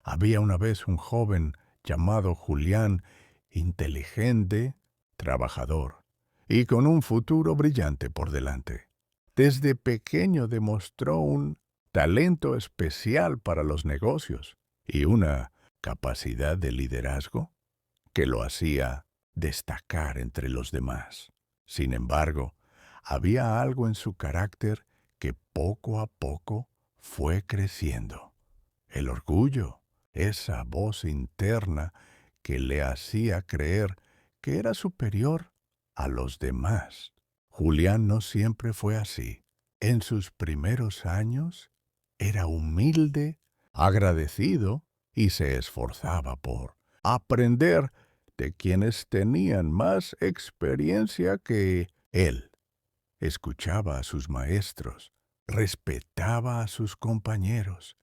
Había una vez un joven llamado Julián, inteligente, trabajador y con un futuro brillante por delante. Desde pequeño demostró un talento especial para los negocios y una capacidad de liderazgo que lo hacía destacar entre los demás. Sin embargo, había algo en su carácter que poco a poco fue creciendo. El orgullo, esa voz interna que le hacía creer que era superior a los demás. Julián no siempre fue así. En sus primeros años era humilde, agradecido y se esforzaba por aprender de quienes tenían más experiencia que él. Escuchaba a sus maestros, respetaba a sus compañeros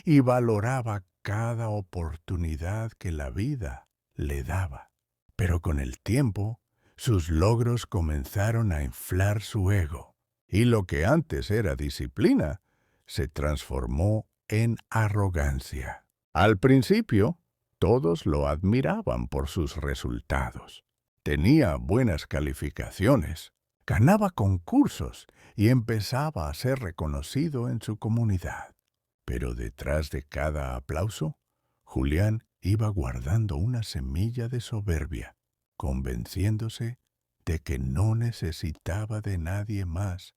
y valoraba cada oportunidad que la vida le daba. Pero con el tiempo, sus logros comenzaron a inflar su ego, y lo que antes era disciplina se transformó en arrogancia. Al principio, todos lo admiraban por sus resultados. Tenía buenas calificaciones, ganaba concursos y empezaba a ser reconocido en su comunidad. Pero detrás de cada aplauso, Julián iba guardando una semilla de soberbia, convenciéndose de que no necesitaba de nadie más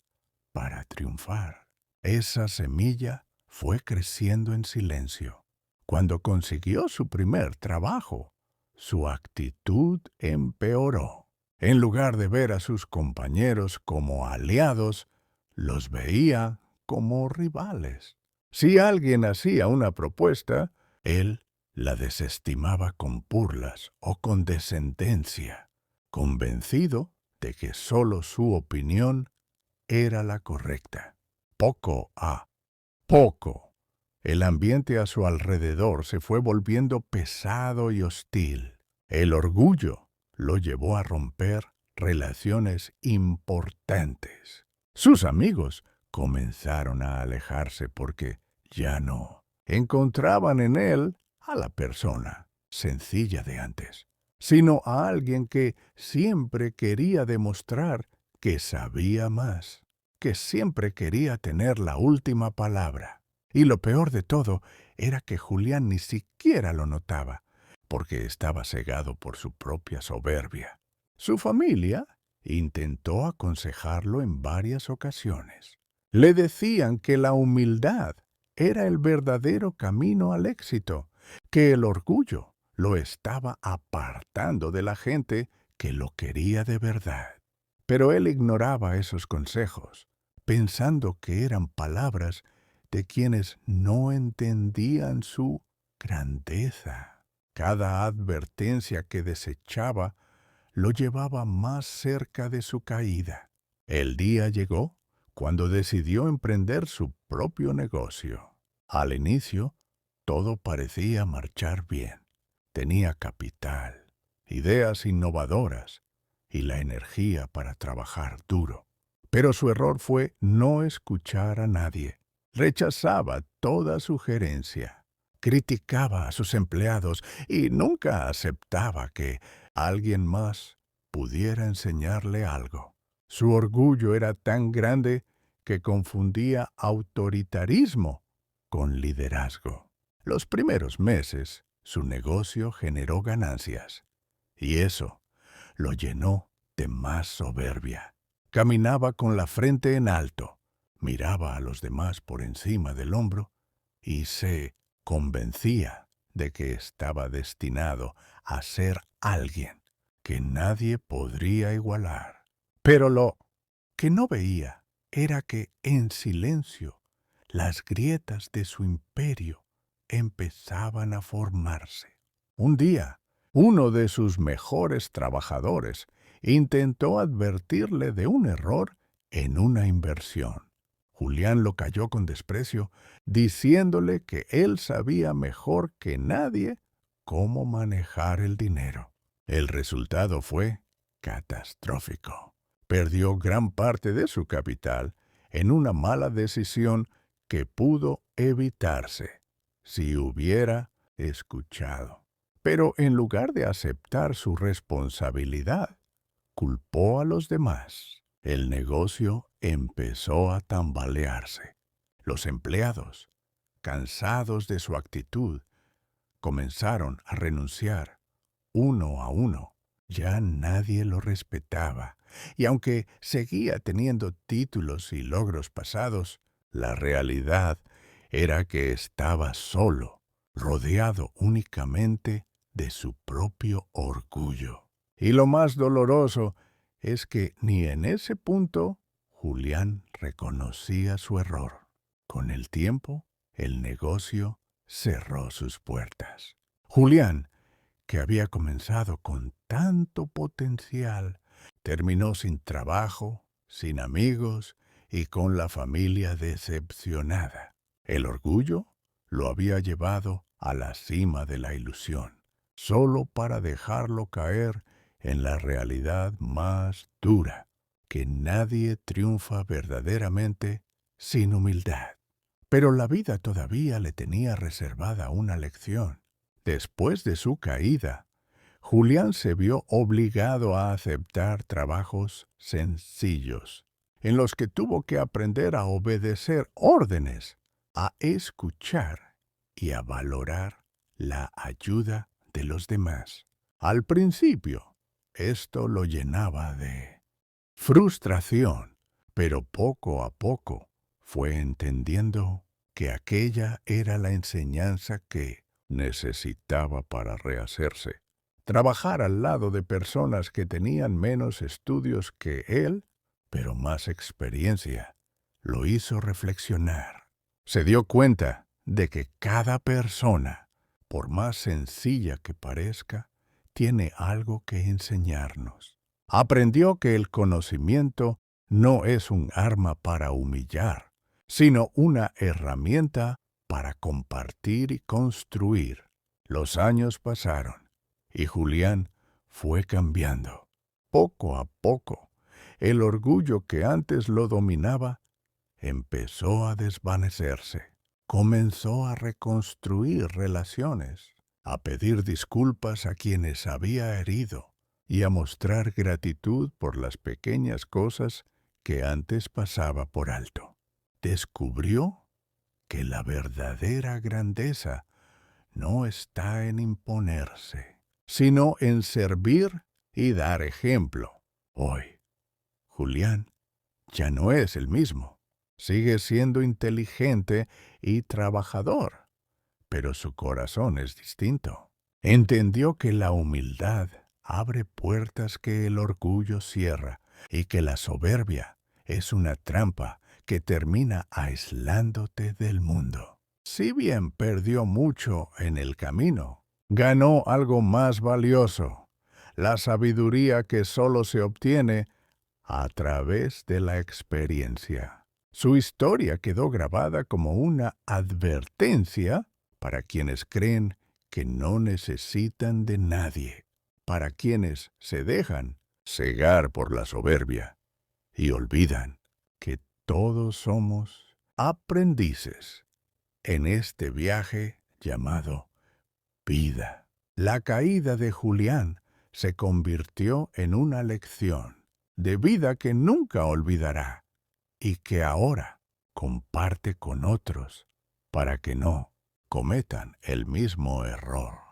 para triunfar. Esa semilla fue creciendo en silencio. Cuando consiguió su primer trabajo, su actitud empeoró. En lugar de ver a sus compañeros como aliados, los veía como rivales. Si alguien hacía una propuesta, él la desestimaba con burlas o con descendencia, convencido de que sólo su opinión era la correcta. Poco a poco, el ambiente a su alrededor se fue volviendo pesado y hostil. El orgullo lo llevó a romper relaciones importantes. Sus amigos comenzaron a alejarse porque ya no encontraban en él a la persona sencilla de antes, sino a alguien que siempre quería demostrar que sabía más, que siempre quería tener la última palabra. Y lo peor de todo era que Julián ni siquiera lo notaba, porque estaba cegado por su propia soberbia. Su familia intentó aconsejarlo en varias ocasiones. Le decían que la humildad era el verdadero camino al éxito, que el orgullo lo estaba apartando de la gente que lo quería de verdad. Pero él ignoraba esos consejos, pensando que eran palabras de quienes no entendían su grandeza. Cada advertencia que desechaba lo llevaba más cerca de su caída. El día llegó cuando decidió emprender su propio negocio. Al inicio, todo parecía marchar bien. Tenía capital, ideas innovadoras y la energía para trabajar duro. Pero su error fue no escuchar a nadie. Rechazaba toda sugerencia. Criticaba a sus empleados y nunca aceptaba que alguien más pudiera enseñarle algo. Su orgullo era tan grande que confundía autoritarismo con liderazgo. Los primeros meses, su negocio generó ganancias, y eso lo llenó de más soberbia. Caminaba con la frente en alto, miraba a los demás por encima del hombro y se convencía de que estaba destinado a ser alguien que nadie podría igualar. Pero lo que no veía era que en silencio las grietas de su imperio empezaban a formarse. Un día, uno de sus mejores trabajadores intentó advertirle de un error en una inversión. Julián lo calló con desprecio, diciéndole que él sabía mejor que nadie cómo manejar el dinero. El resultado fue catastrófico. Perdió gran parte de su capital en una mala decisión que pudo evitarse si hubiera escuchado. Pero en lugar de aceptar su responsabilidad, culpó a los demás. El negocio empezó a tambalearse. Los empleados, cansados de su actitud, comenzaron a renunciar uno a uno. Ya nadie lo respetaba, y aunque seguía teniendo títulos y logros pasados, la realidad era que estaba solo, rodeado únicamente de su propio orgullo. Y lo más doloroso es que ni en ese punto Julián reconocía su error. Con el tiempo, el negocio cerró sus puertas. Julián, que había comenzado con tanto potencial, terminó sin trabajo, sin amigos y con la familia decepcionada. El orgullo lo había llevado a la cima de la ilusión, solo para dejarlo caer en la realidad más dura, que nadie triunfa verdaderamente sin humildad. Pero la vida todavía le tenía reservada una lección. Después de su caída, Julián se vio obligado a aceptar trabajos sencillos, en los que tuvo que aprender a obedecer órdenes, a escuchar y a valorar la ayuda de los demás. Al principio, esto lo llenaba de frustración, pero poco a poco fue entendiendo que aquella era la enseñanza que necesitaba para rehacerse. Trabajar al lado de personas que tenían menos estudios que él, pero más experiencia, lo hizo reflexionar. Se dio cuenta de que cada persona, por más sencilla que parezca, tiene algo que enseñarnos. Aprendió que el conocimiento no es un arma para humillar, sino una herramienta para compartir y construir. Los años pasaron y Julián fue cambiando. Poco a poco, el orgullo que antes lo dominaba empezó a desvanecerse. Comenzó a reconstruir relaciones, a pedir disculpas a quienes había herido y a mostrar gratitud por las pequeñas cosas que antes pasaba por alto. Descubrió que la verdadera grandeza no está en imponerse, sino en servir y dar ejemplo. Hoy, Julián ya no es el mismo. Sigue siendo inteligente y trabajador, pero su corazón es distinto. Entendió que la humildad abre puertas que el orgullo cierra y que la soberbia es una trampa que termina aislándote del mundo. Si bien perdió mucho en el camino, ganó algo más valioso, la sabiduría que solo se obtiene a través de la experiencia. Su historia quedó grabada como una advertencia para quienes creen que no necesitan de nadie, para quienes se dejan cegar por la soberbia y olvidan que todos somos aprendices en este viaje llamado vida. La caída de Julián se convirtió en una lección de vida que nunca olvidará y que ahora comparte con otros para que no cometan el mismo error.